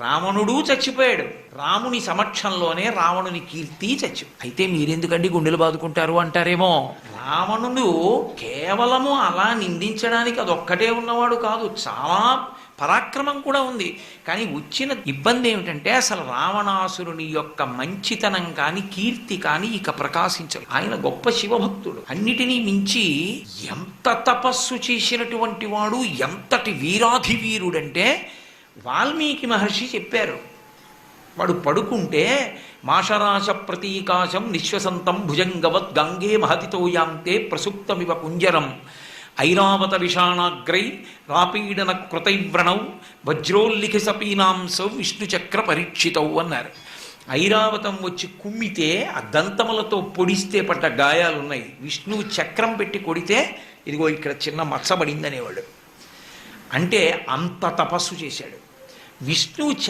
రావణుడు చచ్చిపోయాడు. రాముని సమక్షంలోనే రావణుని కీర్తి అయితే మీరెందుకండి గుండెలు బాదుకుంటారు అంటారేమో. రావణుడు కేవలము అలా నిందించడానికి అదొక్కటే ఉన్నవాడు కాదు, చాలా పరాక్రమం కూడా ఉంది. కానీ వచ్చిన ఇబ్బంది ఏమిటంటే అసలు రావణాసురుని యొక్క మంచితనం కాని కీర్తి కాని ఇక ప్రకాశించరు. ఆయన గొప్ప శివభక్తుడు, అన్నిటినీ మించి ఎంత తపస్సు చేసినటువంటి వాడు, ఎంతటి వీరాధి వీరుడంటే వాల్మీకి మహర్షి చెప్పారు. వాడు పడుకుంటే మాషరాశ ప్రతీకాశం నిశ్వసంతం భుజంగవత్ గంగే మహతితోయాంతే ప్రసుప్తమివ కుంజరం ఐరావత విషాణాగ్రై రాపీడన కృతైవ్రణౌ వజ్రోల్లిఖి సపీనాంసౌ విష్ణుచక్ర పరీక్షితౌ అన్నారు. ఐరావతం వచ్చి కుమ్మితే ఆ దంతములతో పొడిస్తే పడ్డ గాయాలున్నాయి. విష్ణువు చక్రం పెట్టి కొడితే ఇదిగో ఇక్కడ చిన్న మచ్చబడిందనేవాడు. అంటే అంత తపస్సు చేశాడు. విష్ణువు